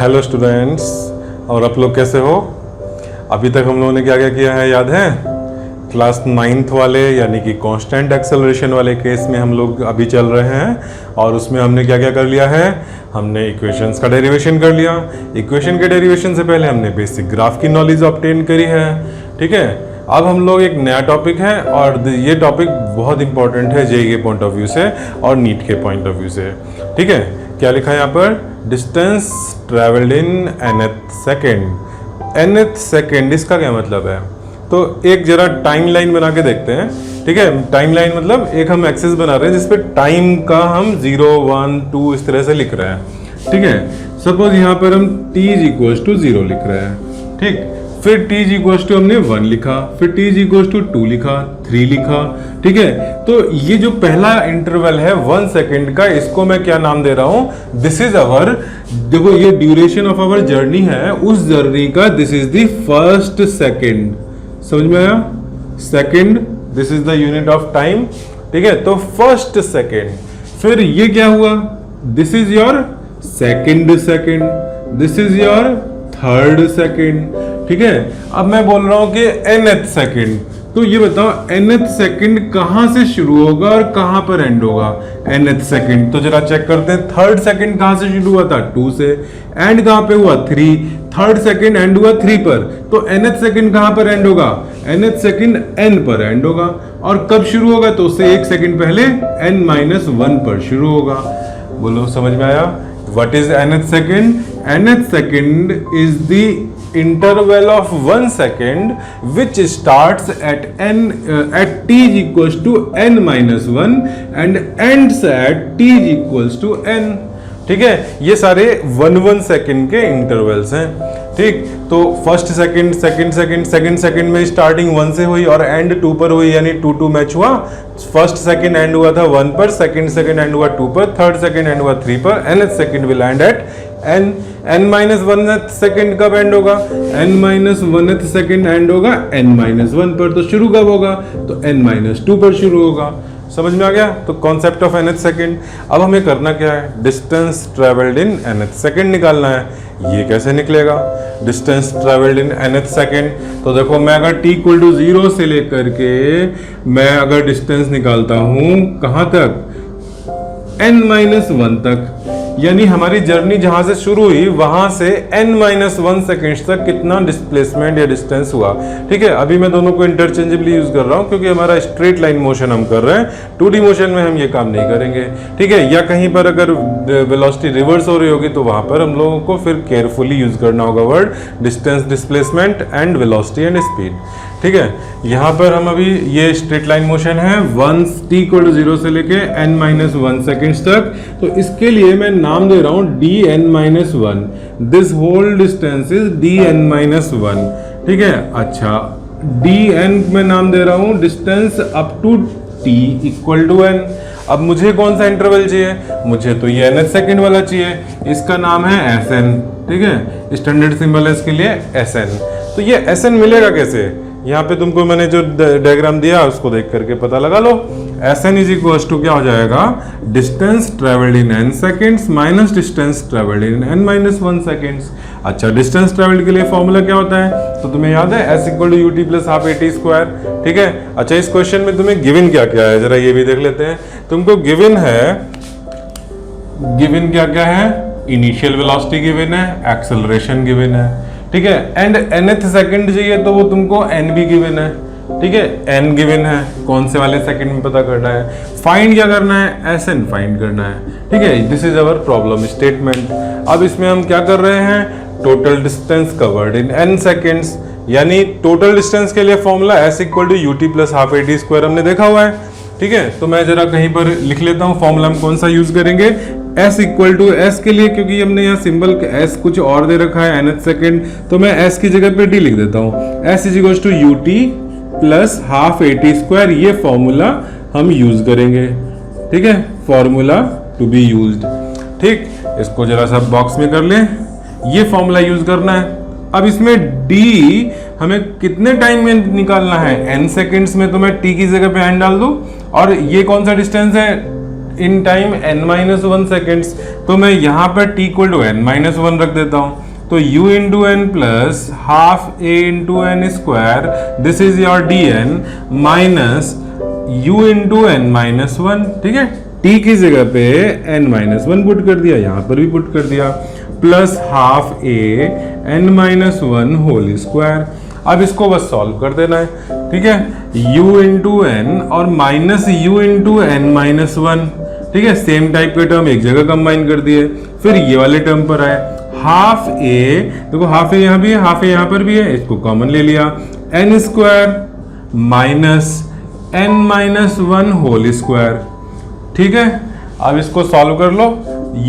Hello students, और आप लोग कैसे हो? अभी तक हम लोगों ने क्या क्या किया है याद है? क्लास 9th वाले यानी कि कांस्टेंट एक्सेलरेशन वाले केस में हम लोग अभी चल रहे हैं और उसमें हमने क्या क्या कर लिया है? हमने इक्वेशंस का डेरिवेशन कर लिया। इक्वेशन के डेरिवेशन से पहले हमने बेसिक ग्राफ की नॉलेज ऑब्टेन करी है। ठीक है, अब हम लोग एक नया टॉपिक है और ये टॉपिक बहुत इंपॉर्टेंट है जेईई के पॉइंट ऑफ व्यू से और नीट के पॉइंट ऑफ व्यू से। ठीक है, क्या लिखा है यहाँ पर? Distance travelled in nth second. nth second इसका क्या मतलब है? तो एक जरा टाइम लाइन बना के देखते हैं। ठीक है, टाइम लाइन मतलब एक हम एक्सिस बना रहे हैं जिसपे टाइम का हम 0, 1, 2 इस तरह से लिख रहे हैं। ठीक है, सपोज यहाँ पर हम t इज 0 लिख रहे हैं। ठीक, फिर t इज हमने 1 लिखा, फिर t इज 2 लिखा, 3 लिखा। ठीक है, तो ये जो पहला इंटरवल है 1 सेकेंड का, इसको मैं क्या नाम दे रहा हूं? दिस इज अवर, देखो ये ड्यूरेशन ऑफ अवर जर्नी है, उस जर्नी का this is the first second. समझ में आया? Second, this is the unit of time. ठीक है, तो फर्स्ट सेकेंड। फिर ये क्या हुआ? This is your second second, this is your third second. ठीक है, अब मैं बोल रहा हूं कि nth सेकेंड। तो ये बताओ nth सेकेंड कहां से शुरू होगा और कहां पर एंड होगा? nth second. तो जरा चेक करते हैं, थर्ड सेकेंड कहां से शुरू हुआ था? 2 से। एंड कहां पे हुआ? 3। थर्ड सेकेंड एंड हुआ 3 पर, तो nth सेकेंड कहां पर एंड होगा? nth सेकेंड n पर एंड होगा। और कब शुरू होगा? तो उससे 1 सेकेंड पहले n-1 पर शुरू होगा। बोलो, समझ में आया? What is nth second? Nth second is the interval of 1 second which starts at t is equals to n-1 and ends at t is equals to n. ठीक है, ये सारे 1 सेकेंड के इंटरवल्स हैं। ठीक, तो फर्स्ट सेकंड, सेकंड सेकंड में starting 1 से हुई और एंड 2 पर हुई, यानी 2 मैच हुआ। फर्स्ट सेकंड एंड हुआ था 1 पर, सेकंड एंड हुआ 2 पर, थर्ड सेकंड एंड हुआ 3 पर, nth second will end at n-1th second कब एंड होगा? n-1th सेकंड एंड होगा n-1 पर। तो शुरू कब होगा? तो n-2 पर शुरू होगा। समझ में आ गया? तो कॉन्सेप्ट ऑफ nth सेकंड। अब हमें करना क्या है? Distance travelled in nth second निकालना है। ये कैसे निकलेगा? Distance travelled in nth second. तो देखो, मैं अगर t = 0 से लेकर के मैं अगर डिस्टेंस निकालता हूं कहां तक? n-1 तक, यानी हमारी जर्नी जहां से शुरू हुई वहां से n-1 सेकेंड्स तक कितना डिस्प्लेसमेंट या डिस्टेंस हुआ। ठीक है, अभी मैं दोनों को इंटरचेंजेबली यूज कर रहा हूं क्योंकि हमारा स्ट्रेट लाइन मोशन हम कर रहे हैं, 2D मोशन में हम ये काम नहीं करेंगे। ठीक है, या कहीं पर अगर वेलोसिटी रिवर्स हो रही होगी तो वहां पर हम लोगों को फिर केयरफुली यूज करना होगा word distance, displacement and velocity and speed. ठीक है, यहाँ पर हम अभी ये स्ट्रेट लाइन मोशन है 1 t 0 से लेके n-1 सेकेंड्स तक। तो इसके लिए मैं नाम दे रहा हूं dn-1। This whole distance is dn-1। ठीक है, अच्छा, dn में नाम दे रहा हूं distance up to t = n। अब मुझे कौन सा इंटरवल चाहिए? मुझे तो ये nth सेकेंड वाला चाहिए, इसका नाम है Sn। ठीक है, स्टैंडर्ड सिंबल है इसके लिए Sn। तो ये Sn मिलेगा कैसे? यहाँ पे तुमको मैंने जो डायग्राम दिया उसको देख करके पता लगा लो। Sn इज इक्वल्स टू क्या हो जाएगा? Distance travelled in n seconds minus distance travelled in n-1 seconds. अच्छा, डिस्टेंस ट्रेवल्ड के लिए फॉर्मूला क्या होता है? तो तुम्हें याद है s = ut + ½ at²। ठीक है, अच्छा, इस क्वेश्चन में तुम्हें गिवन क्या क्या है जरा ये भी देख लेते हैं। तुमको गिवन क्या क्या है? इनिशियल वेलोसिटी गिवन है, एक्सेलरेशन गिवन है। ठीक है, एंड nth सेकंड चाहिए तो वो तुमको n भी गिवन है। ठीक है, n गिवन है, कौन से वाले सेकंड में पता करना है? फाइंड क्या करना है? Sn फाइंड करना है। ठीक है, this is our problem statement. अब इसमें हम क्या कर रहे हैं? Total distance covered in n seconds, यानी टोटल डिस्टेंस के लिए फॉर्मूला s = ut + ½ at² हमने देखा हुआ है। ठीक है, तो मैं जरा कहीं पर लिख लेता हूं फॉर्मूला हम कौन सा यूज करेंगे। s = s के लिए, क्योंकि हमने यहाँ सिंबल s कुछ और दे रखा है nth सेकेंड, तो मैं s की जगह पे d लिख देता हूँ। s = ut + ½ at², ये फॉर्मूला हम यूज करेंगे। ठीक है, फॉर्मूला टू बी यूज्ड। ठीक, इसको जरा सा बॉक्स में कर लें, ये फॉर्मूला यूज करना है। अब इसमें d हमें कितने टाइम में निकालना है? n सेकेंड्स में। तो मैं t की जगह पे n डाल दूं, और ये कौन सा डिस्टेंस है? इन टाइम n-1 सेकेंड्स, तो मैं यहाँ पर t इक्वल टू n-1 रख देता हूँ। तो u into N plus half a into N square, this is your dn minus u into n-1, ठीक है। t की जगह पे n-1 पुट कर दिया, यहाँ पर भी पुट कर दिया, plus half a n-1 whole square. अब इसको बस सॉल्व कर देना है, ठीक है। u इंटू एन और माइनस u इंटू n-1, ठीक है। सेम टाइप के टर्म एक जगह कंबाइन कर दिए, फिर ये वाले टर्म पर आए, हाफ a, देखो हाफ a यहाँ भी है, हाफ a यहाँ पर भी है, इसको कॉमन ले लिया, n square minus n-1 whole square, ठीक है। अब इसको सॉल्व कर लो,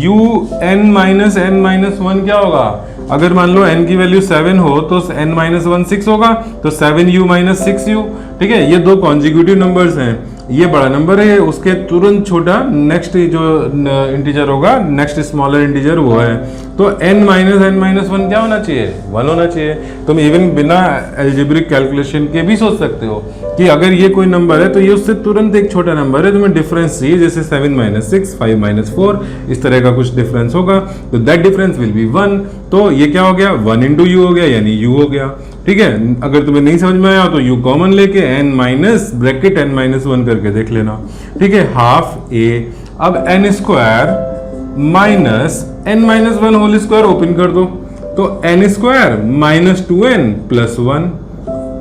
u n-1 क्या होगा, अगर मान लो n की वैल्यू 7 हो तो n-1 6 होगा, तो 7u माइनस 6u, ठीक है। ये दो कॉन्जिक्यूटिव नंबर्स हैं, ये बड़ा नंबर है, उसके तुरंत छोटा नेक्स्ट जो इंटीजर होगा, नेक्स्ट स्मॉलर इंटीजर वो है, तो n-1 क्या होना चाहिए, 1 होना चाहिए। तुम इवन बिना एल्जेब्रिक कैलकुलेशन के भी सोच सकते हो कि अगर ये कोई नंबर है तो ये उससे तुरंत एक छोटा नंबर है, तुम्हें डिफरेंस चाहिए, जैसे 7 - 6, 5 - 4, इस तरह का कुछ डिफरेंस होगा, तो दैट डिफरेंस विल बी 1। तो ये क्या हो गया, 1 इंटू यू हो गया, यानी u हो गया, ठीक है। अगर तुम्हें नहीं समझ में आया तो u कॉमन लेके ब्रैकेट n-1 करके देख लेना, ठीक है। हाफ a, अब n square minus n-1 whole square open कर दो, तो n square minus 2n plus 1,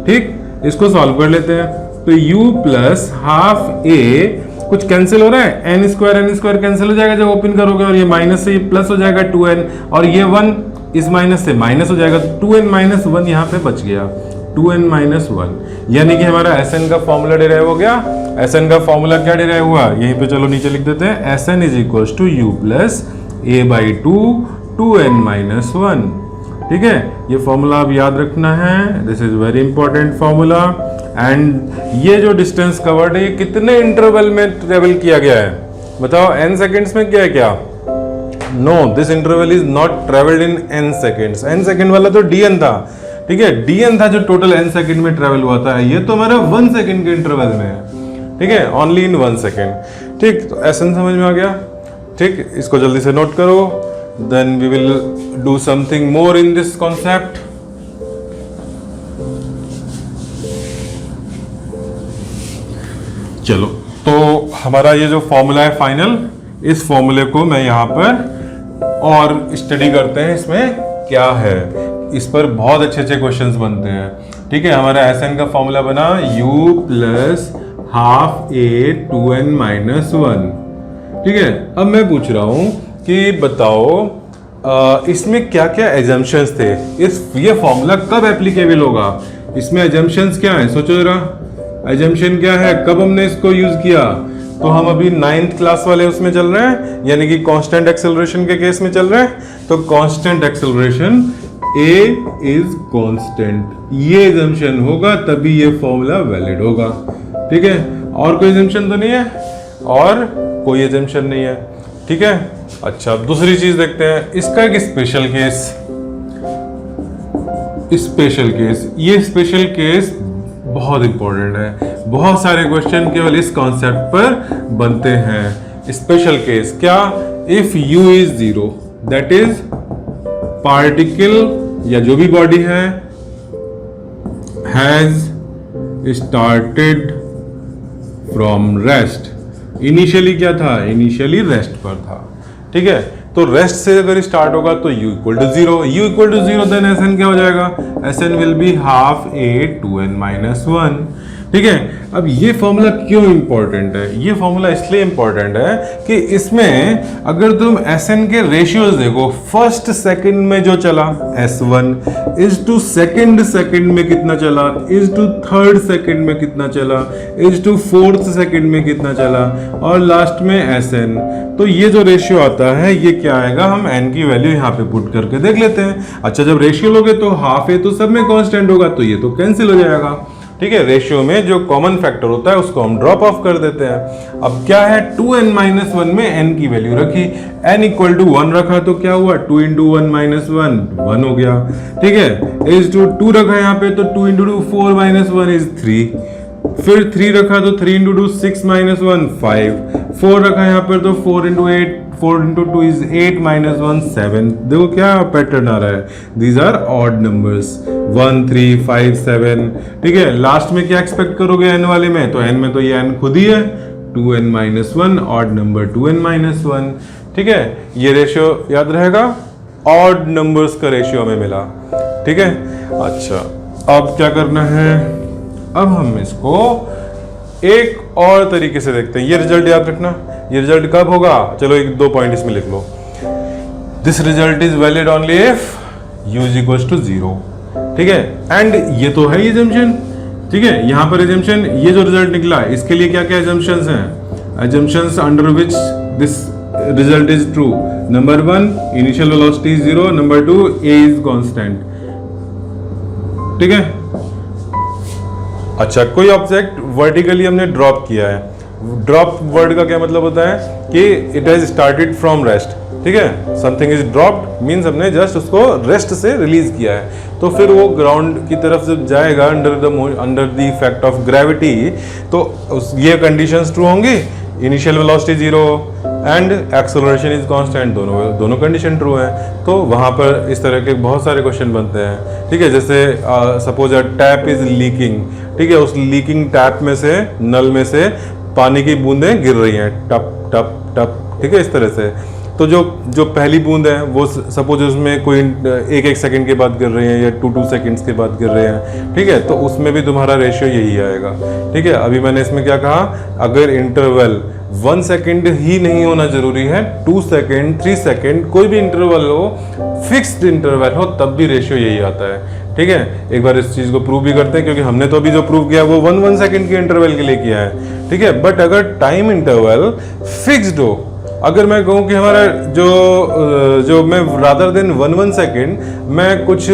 ठीक। इसको सॉल्व कर लेते हैं, तो u प्लस हाफ a कुछ कैंसिल हो रहा है, n स्क्वायर कैंसिल हो जाएगा जब ओपन करोगे, और ये माइनस से ये प्लस हो जाएगा 2n, और ये 1 इस माइनस से माइनस हो जाएगा, तो 2n - 1 यहाँ पे बच गया, 2n - 1, यानी कि हमारा Sn का फॉर्मूला डिराइव हो गया। Sn का फॉर्मूला क्या डिराइव हुआ, यहीं पे चलो नीचे लिख देते हैं, Sn is equal to u plus a/2 2n - 1, ठीक है। ये फॉर्मूला आप याद रखना है, this is very important formula. And ये जो डिस्टेंस कवर्ड है, ये कितने इंटरवल में ट्रेवल किया गया है, बताओ, n सेकेंड्स में किया है क्या? No, this interval is not travelled in n seconds. n second वाला तो dn था, ठीक है, dn था जो टोटल n सेकेंड में ट्रेवल हुआ था, ये तो हमारा 1 सेकेंड के इंटरवल में है, ठीक है, ओनली इन 1 सेकेंड, ठीक। तो Sn समझ में आ गया, ठीक। इसको जल्दी से नोट करो, then we will do something more in this concept. चलो, तो हमारा ये जो फॉर्मूला है फाइनल, इस फॉर्मूले को मैं यहाँ पर और स्टडी करते हैं, इसमें क्या है, इस पर बहुत अच्छे क्वेश्चंस बनते हैं, ठीक है। हमारा Sn का फॉर्मूला बना u plus half a 2n - 1, ठीक है। अब मैं पूछ रहा हूं कि बताओ इसमें क्या क्या एजम्पशंस थे, ये फॉर्मूला कब एप्लीकेबल होगा, इसमें एजम्पशंस क्या है, सोचो जरा, एजम्पशन क्या है, कब हमने इसको यूज किया। तो हम अभी 9th क्लास वाले उसमें चल रहे हैं, यानी कि कांस्टेंट एक्सेलरेशन के केस में चल रहे हैं, तो constant acceleration a is constant, ये एजम्पशन होगा तभी ये फॉर्मूला वैलिड होगा, ठीक है। और कोई एजम्पशन तो नहीं है, और कोई एजम्पशन नहीं है, ठीक है। अच्छा, दूसरी चीज देखते हैं, इसका एक स्पेशल केस, ये स्पेशल केस बहुत इंपॉर्टेंट है, बहुत सारे क्वेश्चन केवल इस कॉन्सेप्ट पर बनते हैं। स्पेशल केस क्या, if u is 0, that is particle या जो भी बॉडी है has started from rest. Initially क्या था, इनिशियली रेस्ट पर था, ठीक है। तो रेस्ट से अगर स्टार्ट होगा तो u equal to 0, then Sn क्या हो जाएगा, Sn will be half a 2n - 1, ठीक है। अब ये फॉर्मूला क्यों इंपॉर्टेंट है, ये फॉर्मूला इसलिए इंपॉर्टेंट है कि इसमें अगर तुम Sn के रेशियोज देखो, फर्स्ट सेकंड में जो चला S1 इज टू सेकंड में कितना चला, इज टू थर्ड सेकंड में कितना चला, इज टू फोर्थ सेकंड में कितना चला, और लास्ट में Sn। तो ये जो रेशियो आता है ये क्या आएगा, हम n की वैल्यू यहाँ पे पुट करके देख लेते हैं। अच्छा, जब रेशियो लोगे तो हाफ है तो सब में कांस्टेंट होगा, तो ये तो कैंसिल हो जाएगा, ठीक है। रेशियो में जो कॉमन फैक्टर होता है उसको हम ड्रॉप ऑफ कर देते हैं। अब क्या है, 2n - 1 में n की वैल्यू रखी, n इक्वल टू 1 रखा तो क्या हुआ, 2 इंटू 1 - 1 हो गया, ठीक है। इज टू 2 रखा यहाँ पे तो 2 इंटू 2 4 - 1 इज 3, फिर 3 रखा तो 3 इंटू 2 6 माइनस 1 5, 4 रखा यहाँ पर तो 4 इंटू 8, 4 इंटू 2 इज 8 माइनस 1 7। देखो क्या पैटर्न आ रहा है, दीज आर ऑड नंबर्स 1 3 5 7। ठीक है, लास्ट में क्या एक्सपेक्ट करोगे n वाले में, तो n में तो ये n खुद ही है 2n minus 1, odd number 2n minus 1। ठीक है, ये रेशियो याद रहेगा, ऑड नंबर्स का रेशियो हमें मिला। ठीक है, अच्छा अब क्या करना है, अब हम इसको एक और तरीके से देखते हैं। ये रिजल्ट याद रखना, ये रिजल्ट कब होगा, चलो एक दो पॉइंट इसमें लिख लो। This result is valid only if u is equal to 0। ठीक है, एंड ये तो है एजम्पशन। ठीक है, यहां पर एजम्पशन, ये जो रिजल्ट निकला इसके लिए क्या क्या एजम्पशंस हैं, assumptions under which this result is true. Number 1 initial velocity is 0, number 2 a is constant. ठीक है, अच्छा कोई ऑब्जेक्ट वर्टिकली हमने ड्रॉप किया है। ड्रॉप वर्ड का क्या मतलब होता है कि it has started from rest. ठीक है, समथिंग इज ड्रॉप्ड मींस हमने जस्ट उसको रेस्ट से रिलीज किया है, तो फिर वो ग्राउंड की तरफ जब जाएगा under the effect of gravity, तो ये कंडीशंस ट्रू होंगी, initial velocity 0 and acceleration is constant, दोनों कंडीशन ट्रू है। तो वहां पर इस तरह के बहुत सारे क्वेश्चन बनते हैं। ठीक है, जैसे suppose a tap is leaking. ठीक है, उस लीकिंग टैप में से, नल में से पानी की बूंदें गिर रही हैं टप टप टप। ठीक है, इस तरह से तो जो पहली बूंद है वो सपोज उसमें कोई 1-1 सेकंड के बाद गिर रहे हैं या 2-2 सेकंड्स के बाद गिर रहे हैं। ठीक है, तो उसमें भी तुम्हारा रेशियो यही आएगा। ठीक है, अभी मैंने इसमें क्या कहा, अगर इंटरवल 1 सेकंड ही नहीं होना जरूरी है, 2 सेकंड 3 सेकंड कोई भी इंटरवल हो, फिक्स्ड इंटरवल हो, तब भी रेशियो यही आता है। ठीक है, एक बार इस चीज को प्रूव भी करते हैं, क्योंकि हमने तो अभी जो प्रूव किया वो 1 सेकंड के इंटरवल के लिए किया है। ठीक है, बट अगर टाइम इंटरवल फिक्स्ड हो, अगर मैं कहूँ कि हमारा जो मैं रादर देन 1 सेकेंड मैं कुछ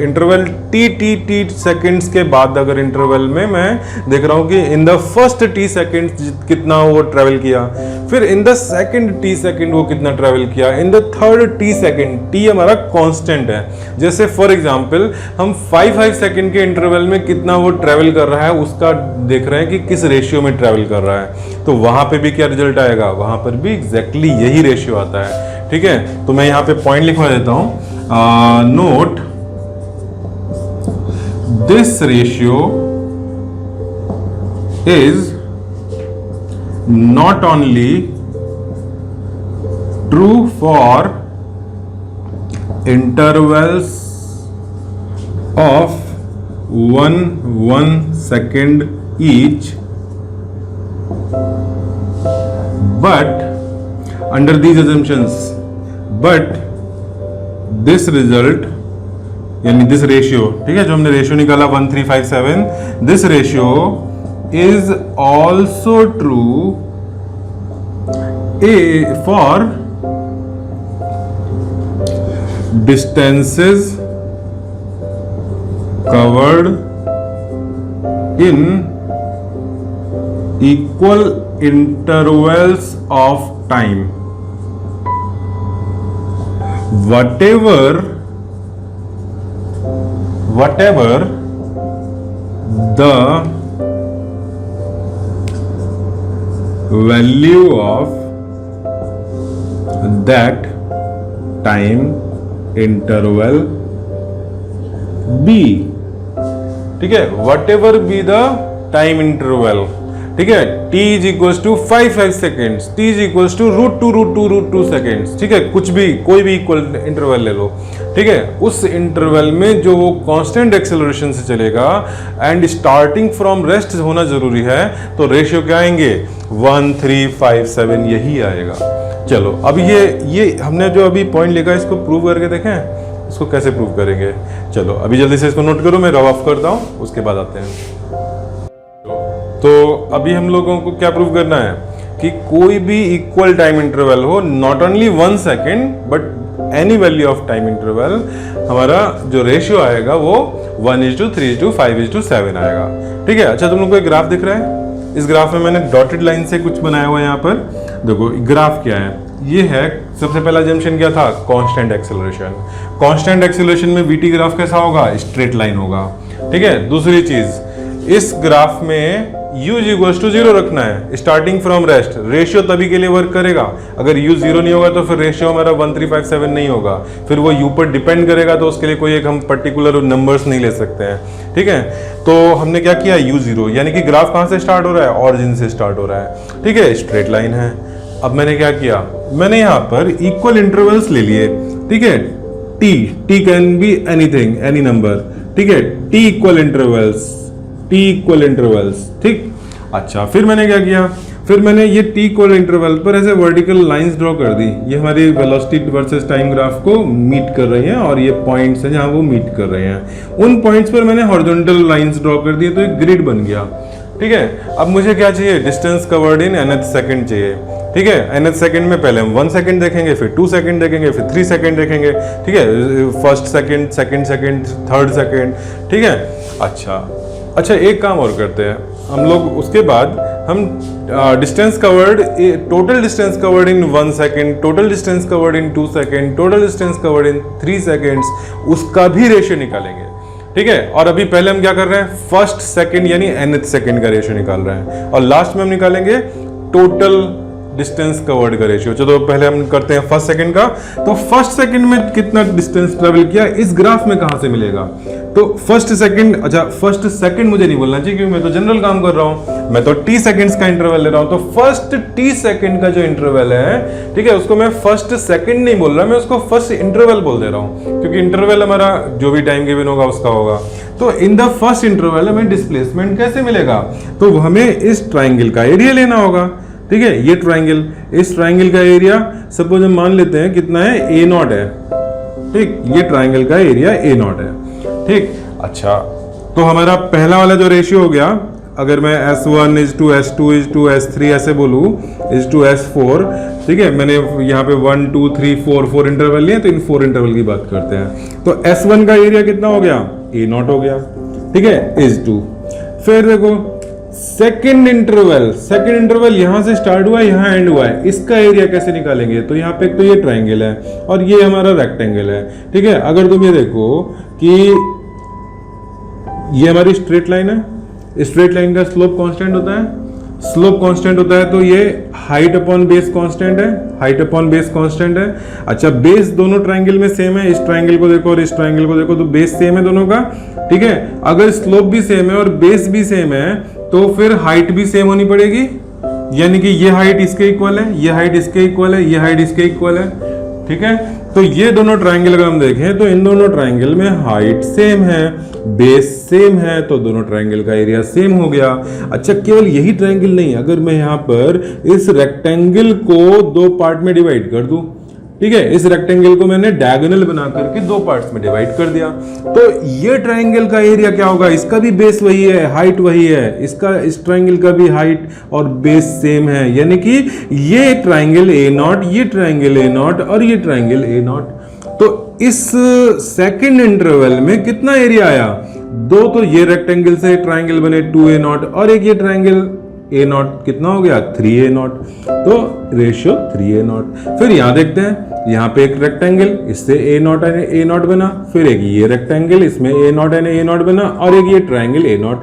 इंटरवल टी सेकेंड्स के बाद अगर इंटरवल में मैं देख रहा हूँ कि in the first T second कितना वो ट्रेवल किया, फिर in the second T second वो कितना ट्रेवल किया, in the third T second, T हमारा कांस्टेंट है। जैसे फॉर एग्जांपल हम 5 सेकेंड के इंटरवल में कितना वो ट्रेवल कर रहा है उसका देख रहे हैं कि किस रेशियो में ट्रेवल कर रहा है, तो वहां पे भी क्या रिजल्ट आएगा, वहां पर भी एग्जैक्टली यही रेशियो आता है। ठीक है, तो मैं यहां पे पॉइंट लिखवा देता हूं, note this ratio is not only true for intervals of 1 second each, but under these assumptions, but this result यानी this ratio, ठीक है, जो हमने रेशियो निकाला 1 3 5 7, this ratio is also true for distances covered in equal intervals of time. Whatever the value of that time interval be, ठीक है, whatever be the time interval, ठीक है, t is equal to 5 seconds, t is equal to √2 seconds. ठीक है, कुछ भी कोई भी इक्वल इंटरवल ले लो। ठीक है, उस इंटरवल में जो वो कांस्टेंट एक्सेलरेशन से चलेगा एंड स्टार्टिंग फ्रॉम रेस्ट होना जरूरी है, तो रेशियो क्या आएंगे 1 3 5 7 यही आएगा। चलो अब ये हमने जो अभी पॉइंट लिखा इसको प्रूव करके देखें, इसको कैसे प्रूव करेंगे। चलो अभी जल्दी से इसको नोट करो, मैं रब ऑफ करता हूँ, उसके बाद आते हैं। तो अभी हम लोगों को क्या प्रूव करना है कि कोई भी इक्वल टाइम इंटरवल हो, not only 1 second but any value of time interval, हमारा जो रेशियो आएगा वो 1:3:5:7 आएगा। ठीक है, अच्छा तुम लोग को एक ग्राफ दिख रहा है, इस ग्राफ में मैंने डॉटेड लाइन से कुछ बनाया हुआ है। यहाँ पर देखो ग्राफ क्या है, ये है सबसे पहला जंक्शन क्या था, कांस्टेंट एक्सेलरेशन। कांस्टेंट एक्सेलरेशन में वीटी ग्राफ कैसा होगा, स्ट्रेट लाइन होगा। ठीक है, दूसरी चीज इस ग्राफ में u इक्वल टू 0 रखना है स्टार्टिंग फ्रॉम रेस्ट। रेशियो तभी के लिए वर्क करेगा, अगर u 0 नहीं होगा तो फिर रेशियो हमारा 1357 नहीं होगा, फिर वो u पर डिपेंड करेगा, तो उसके लिए कोई एक हम पर्टिकुलर नंबर्स नहीं ले सकते हैं। ठीक है, तो हमने क्या किया, u 0 यानी कि ग्राफ कहाँ से स्टार्ट हो रहा है, ऑरिजिन से स्टार्ट हो रहा है। ठीक है, स्ट्रेट लाइन है। अब मैंने क्या किया, मैंने यहाँ पर इक्वल इंटरवल्स ले लिए। ठीक है, t can be anything, any number. ठीक है, t इक्वल इंटरवल्स। ठीक, अच्छा फिर मैंने क्या किया, फिर मैंने ये t इक्वल इंटरवल पर ऐसे वर्टिकल लाइंस ड्रॉ कर दी। ये हमारी वेलोसिटी वर्सेस टाइम ग्राफ को मीट कर रही हैं और ये पॉइंट्स हैं जहां वो मीट कर रहे हैं। उन पॉइंट्स पर मैंने हॉरिजॉन्टल लाइंस ड्रॉ कर दिए, तो एक ग्रिड बन गया। ठीक है, अब मुझे क्या चाहिए, distance covered in nth second चाहिए। ठीक है, nth सेकंड में पहले हम 1 सेकंड देखेंगे, फिर 2 सेकंड देखेंगे, फिर 3 सेकंड देखेंगे। ठीक है, first second, second second, third second. ठीक है, अच्छा एक काम और करते हैं हम लोग, उसके बाद हम distance covered, total distance covered in 1 second, total distance covered in 2 second, total distance covered in 3 seconds, उसका भी रेशियो निकालेंगे। ठीक है, और अभी पहले हम क्या कर रहे हैं, फर्स्ट सेकंड यानी nth सेकंड का रेशियो निकाल रहे हैं, और लास्ट में हम निकालेंगे टोटल डिस्टेंस कवर्ड का रेशियो। चलो पहले हम करते हैं फर्स्ट सेकंड का। तो फर्स्ट सेकंड में कितना डिस्टेंस ट्रेवल किया, इस ग्राफ में कहां से मिलेगा, तो फर्स्ट सेकंड, अच्छा फर्स्ट सेकंड मुझे नहीं बोलना चाहिए क्योंकि मैं तो जनरल काम कर रहा हूं, मैं तो t सेकंड्स का इंटरवल ले रहा हूं। तो फर्स्ट t सेकंड का जो इंटरवल है, ठीक है, उसको मैं फर्स्ट सेकंड नहीं बोल रहा, मैं उसको फर्स्ट इंटरवल बोल दे रहा हूं, क्योंकि इंटरवल हमारा जो भी टाइम गिवन होगा उसका होगा। तो इन द फर्स्ट इंटरवल हमें डिस्प्लेसमेंट कैसे मिलेगा, तो हमें इस ट्राइंगल का एरिया लेना होगा। ठीक है, ये ट्राइंगल, इस ट्राइंगल का एरिया सपोज हम मान लेते हैं कितना है, a0 है। ठीक, ये ट्राइंगल का एरिया a0 है। ठीक, अच्छा तो हमारा पहला वाला जो रेशियो हो गया, अगर मैं S1 is to S2 is to S3 ऐसे बोलूं, is to S4, ठीक है, मैंने यहाँ पे 1 2 3 4 इंटरवल लिए, तो इन 4 इंटरवल की बात करते हैं। तो S1 का एरिया कितना हो गया, a0 हो गया। ठीक है, is to, फिर देखो सेकेंड इंटरवल यहां से स्टार्ट हुआ है, यहां एंड हुआ है, इसका एरिया कैसे निकालेंगे, तो यहाँ पे तो ये ट्राइंगल है और ये हमारा रेक्टेंगल है। ठीक है, अगर तुम ये देखो कि ये हमारी स्ट्रेट लाइन है, स्ट्रेट लाइन का स्लोप कांस्टेंट होता है, स्लोप कांस्टेंट होता है, तो ये हाइट अपॉन बेस कांस्टेंट है, हाइट अपॉन बेस कांस्टेंट है। अच्छा, बेस दोनों ट्राइंगल में सेम है, इस ट्राइंगल को देखो और इस ट्राइंगल को देखो, तो बेस सेम है दोनों का। ठीक है, अगर स्लोप भी सेम है और बेस भी सेम है, तो फिर हाइट भी सेम होनी पड़ेगी, यानी कि ये हाइट इसके इक्वल है, ये हाइट इसके इक्वल है, ये हाइट इसके इक्वल है। ठीक है, तो ये दोनों ट्राइंगल अगर हम देखें तो इन दोनों ट्राइंगल में हाइट सेम है, बेस सेम है, तो दोनों ट्राइंगल का एरिया सेम हो गया। अच्छा, केवल यही ट्राइंगल नहीं, अगर मैं यहाँ पर इस रेक्टेंगल को 2 पार्ट में डिवाइड कर दूं, ठीक है, इस रेक्टेंगल को मैंने डायगोनल बना करके 2 पार्ट्स में डिवाइड कर दिया, तो ये ट्राइंगल का एरिया क्या होगा, इसका भी बेस वही है, हाइट वही है, इसका, इस ट्राइंगल का भी हाइट और बेस सेम है, यानी कि ये ट्राइंगल a0, ये ट्राइंगल a0 और ये ट्राइंगल a0। तो इस सेकंड इंटरवल में कितना एरिया आया, 2, तो ये रेक्टेंगल से ट्राइंगल बने 2a0 और एक ये ट्राइंगल a0, कितना हो गया 3a0, तो रेशियो 3a0। फिर यहां देखते हैं, यहाँ पे एक रेक्टेंगल, इससे a0 बना, फिर एक ये रेक्टेंगल, इसमें a0 बना, और एक ये ट्राइंगल a0,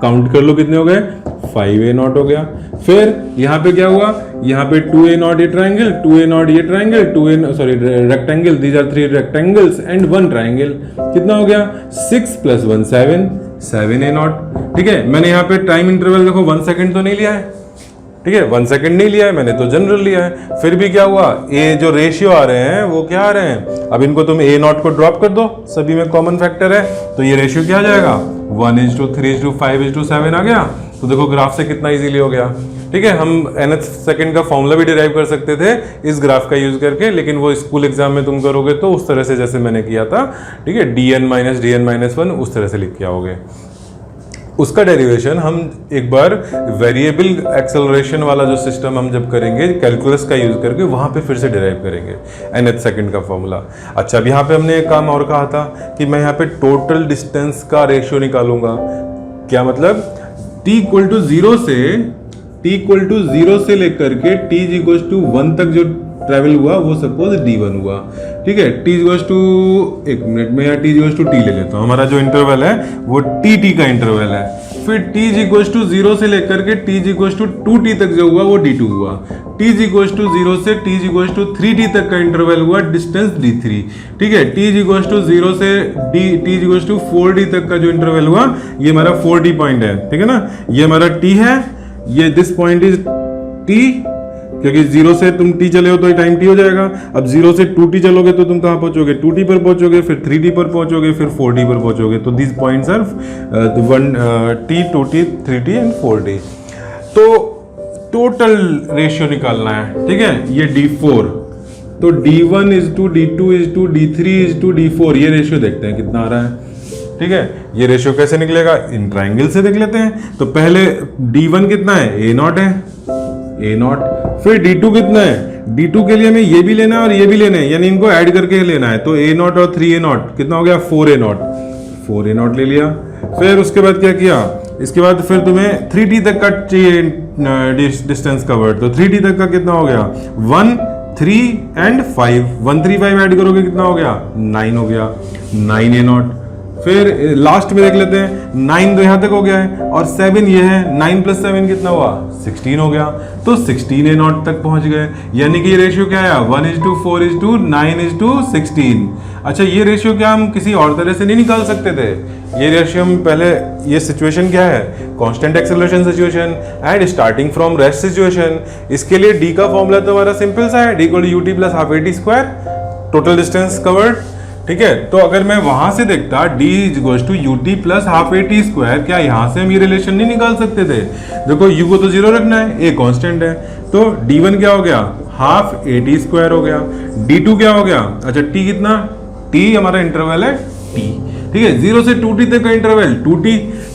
काउंट कर लो कितने हो गए, 5a0 हो गया। फिर यहाँ पे क्या हुआ, यहाँ पे 2a0 ये ट्राइंगल, 2a0 ये triangle, rectangle, these are 3 rectangles and 1 triangle, कितना हो गया 6 + 1 7a0। ठीक है, मैंने यहाँ पे टाइम इंटरवल देखो 1 सेकंड तो नहीं लिया है, ठीक है, 1 सेकंड नहीं लिया है मैंने, तो जनरल लिया है। फिर भी क्या हुआ, ये जो रेशियो आ रहे हैं वो क्या आ रहे हैं, अब इनको तुम a0 को ड्रॉप कर दो, सभी में कॉमन फैक्टर है, तो ये रेशियो क्या आ जाएगा, 1:3:5:7 आ गया। तो देखो ग्राफ से कितना इजीली हो गया। ठीक है, हम nth सेकंड का फॉर्मूला भी डिराइव कर सकते थे इस ग्राफ का यूज करके, लेकिन वो स्कूल एग्जाम में तुम करोगे तो उस तरह से जैसे मैंने किया था, ठीक है, dn-1 उस तरह से लिख के आओगे। उसका डेरिवेशन हम एक बार वेरिएबल एक्सेलरेशन वाला जो सिस्टम हम जब करेंगे कैलकुलस का यूज करके, वहां पे फिर से डिराइव करेंगे nth सेकंड का फॉर्मूला। अच्छा, अब यहाँ पे हमने एक काम और कहा था कि मैं यहाँ पे टोटल डिस्टेंस का रेशियो निकालूंगा। क्या मतलब, t इक्वल टू 0 से लेकर के t इक्वल टू 1 तक जो ट्रेवल हुआ वो सपोज d1 हुआ। ठीक है, t इक्वल टू, एक मिनट में यहाँ t इक्वल टू t ले लेता हूँ, हमारा जो इंटरवल है वो t का इंटरवल है। फिर t इज इक्वल टू 0 से लेकर के t is equal to 2t तक जो हुआ वो d2 हुआ, t इज इक्वल टू 0 से t is equal to 3t तक का इंटरवल हुआ डिस्टेंस d3, ठीक है। t इज इक्वल टू 0 से t is equal to 4d तक का जो इंटरवल हुआ ये हमारा 4t पॉइंट है, ठीक है ना। ये हमारा t है, ये दिस पॉइंट इज t, क्योंकि 0 से तुम t चले हो तो ये टाइम t हो जाएगा। अब 0 से 2t चलोगे तो तुम कहाँ पहुंचोगे, 2t पर पहुंचोगे, फिर 3t पर पहुंचोगे, फिर 4t पर पहुंचोगे। तो this points are 1t 2t 3t and 4t। तो टोटल रेशियो निकालना है, ठीक है। ये d4, तो d1 is to d2 is to d3 is to d4, ये रेशियो देखते हैं कितना आ रहा है, ठीक है। ये रेशियो कैसे निकलेगा, इन ट्राइंगल से देख लेते हैं। तो पहले d1 कितना है, a0 है, a0। फिर d2 कितना है, d2 के लिए हमें ये भी लेना है और ये भी लेना है, यानी इनको ऐड करके लेना है। तो a0 और 3a0 कितना हो गया, 4a0 ले लिया। फिर उसके बाद क्या किया, इसके बाद फिर तुम्हें 3t तक का चाहिए डिस्टेंस कवर्ड, तो 3t तक का कितना हो गया, 1 3 एंड 5, 1 3 5 ऐड करोगे कितना हो गया, 9 हो गया, 9a0। फिर लास्ट में देख लेते हैं, 9 तो यहां तक हो गया है और 7 ये है, 9 प्लस 7 कितना हुआ, 16 हो गया। तो 16a0 तक पहुंच गए, यानी कि ये रेशियो क्या आया, 1:4:9:16। अच्छा, ये रेशियो क्या हम किसी और तरह से नहीं निकाल सकते थे, ये रेशियो हम पहले, ये सिचुएशन क्या है, constant acceleration situation and starting from rest situation. इसके लिए d का फॉर्मूला तो हमारा सिंपल सा है, d = ut + ½ at square, total distance covered, ठीक है। तो अगर मैं वहां से देखता d = ut + ½ at स्क्वायर, क्या यहां से हम ये रिलेशन नहीं निकाल सकते थे। देखो u को तो 0 रखना है, a कांस्टेंट है, तो d1 क्या हो गया, ½ at स्क्वायर हो गया। d2 क्या हो गया, अच्छा t कितना, t हमारा इंटरवल है t, ठीक है। 0 से 2t तक का इंटरवल 2t,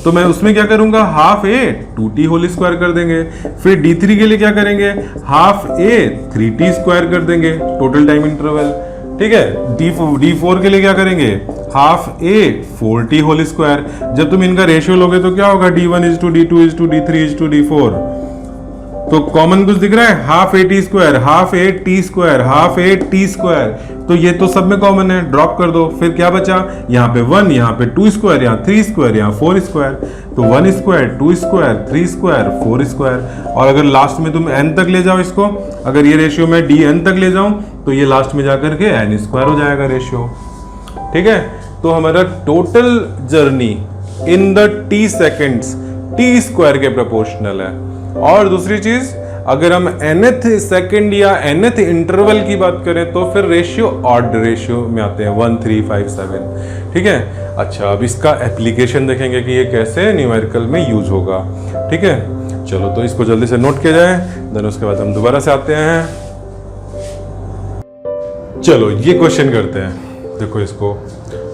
तो मैं उसमें क्या करूंगा, ½ a 2t होल स्क्वायर कर देंगे। फिर d3 के लिए क्या करेंगे, ½ a 3t स्क्वायर कर देंगे, टोटल टाइम इंटरवल, ठीक है। d4 के लिए क्या करेंगे, ½ a 4t होल स्क्वायर। जब तुम इनका रेशियो लोगे तो क्या होगा, d1 = d2 = d3 = d4। तो कॉमन कुछ दिख रहा है, ½ at square, ½ a t square, ½ a t square, तो ये तो सब में कॉमन है, ड्रॉप कर दो। फिर क्या बचा, यहाँ पे 1, यहाँ पे 2 स्क्वायर, यहाँ 3 स्क्वायर, यहाँ 4 स्क्वायर, तो 1 स्क्वायर 2 स्क्वायर 3 स्क्वायर 4 स्क्वायर। और अगर लास्ट में तुम n तक ले जाओ इसको, अगर ये रेशियो में dn तक ले जाऊं तो ये लास्ट में जाकर के n स्क्वायर हो जाएगा रेशियो, ठीक है। तो हमारा total journey in the t seconds t square के प्रोपोर्शनल है। और दूसरी चीज, अगर हम nth सेकंड या nth इंटरवल की बात करें तो फिर रेशियो ऑड रेशियो में आते हैं, 1 3 5 7, ठीक है। अच्छा, अब इसका एप्लीकेशन देखेंगे कि ये कैसे न्यूमेरिकल में यूज होगा, ठीक है। चलो, तो इसको जल्दी से नोट किया जाए, देन उसके बाद हम दोबारा से आते हैं। चलो, ये क्वेश्चन करते हैं, देखो इसको,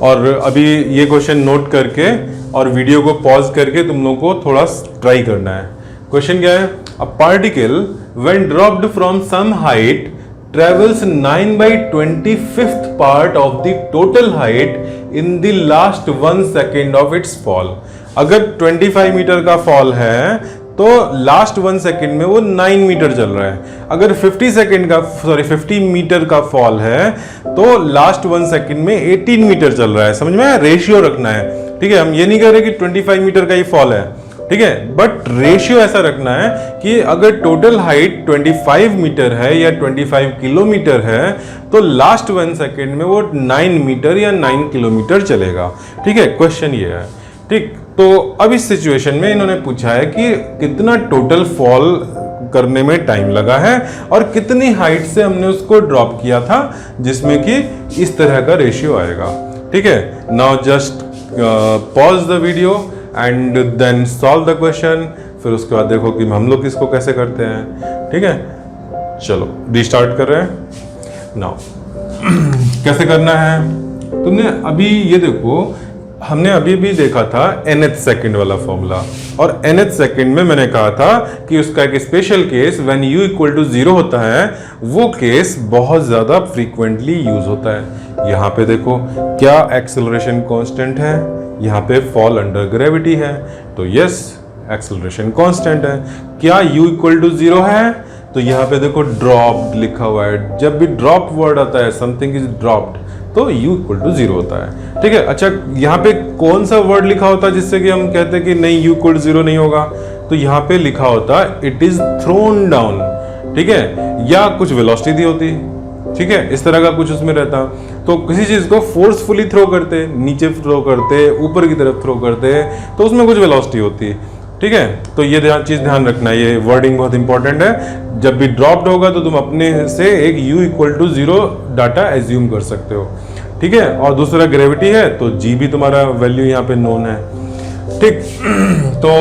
और अभी ये क्वेश्चन नोट करके और वीडियो को पॉज करके तुम लोगों को थोड़ा ट्राई करना है। क्वेश्चन क्या है, a particle when dropped from some height travels 9/25th part of the total height in the last 1 second of its fall। अगर 25 मीटर का फॉल है तो लास्ट 1 सेकेंड में वो 9 मीटर चल रहा है। अगर 50 मीटर का फॉल है तो लास्ट 1 सेकेंड में 18 मीटर चल रहा है। समझ में आया, रेशियो रखना है, ठीक है। हम ये नहीं कह रहे कि 25 मीटर का ही फॉल है, ठीक है, बट रेशियो ऐसा रखना है कि अगर टोटल हाइट 25 मीटर है या 25 किलोमीटर है तो लास्ट 1 सेकेंड में वो 9 मीटर या 9 किलोमीटर चलेगा, ठीक है। क्वेश्चन ये है, ठीक। तो अब इस सिचुएशन में इन्होंने पूछा है कि कितना टोटल फॉल करने में टाइम लगा है और कितनी हाइट से हमने उसको ड्रॉप किया था जिसमें कि इस तरह का रेशियो आएगा, ठीक है। Now just pause the video and then solve the question. फिर उसके बाद देखो कि हम लोग इसको कैसे करते हैं, ठीक है। चलो, रिस्टार्ट कर रहे हैं। नाउ कैसे करना है, तुमने अभी ये देखो, हमने अभी भी देखा था nth सेकंड वाला फॉर्मूला, और nth सेकंड में मैंने कहा था कि उसका एक स्पेशल केस व्हेन u = 0 होता है, वो केस बहुत ज्यादा फ्रीक्वेंटली यूज होता है। यहाँ पे देखो, क्या एक्सेलरेशन कांस्टेंट है, यहाँ पे फॉल अंडर ग्रेविटी है, तो यस एक्सेलरेशन कांस्टेंट है। क्या u = 0 है, तो यहाँ पे देखो ड्रॉप्ड लिखा हुआ है। जब भी ड्रॉप्ड वर्ड आता है, समथिंग इज ड्रॉप्ड, तो u इक्वल टू 0 होता है। ठीक है, अच्छा यहाँ पे कौन सा वर्ड लिखा होता है जिससे कि हम कहते हैं कि नहीं u इक्वल टू 0 नहीं होगा? तो यहाँ पे लिखा होता है इट इज थ्रोन डाउन। ठीक है, या कुछ वेलोसिटी दी होती, ठीक है, इस तरह का कुछ उसमें रहता। तो किसी चीज को फोर्सफुली थ्रो करते, नीचे थ्रो करते, ऊपर की तरफ थ्रो करते, तो उसमें कुछ वेलोसिटी होती। ठीक है, तो ये चीज ध्यान रखना, ये वर्डिंग बहुत इंपॉर्टेंट है। जब भी ड्रॉप्ड होगा तो तुम अपने से एक u equal to 0 data assume कर सकते हो। ठीक है, और दूसरा ग्रेविटी है तो g भी तुम्हारा वैल्यू यहाँ पे नोन है। ठीक, तो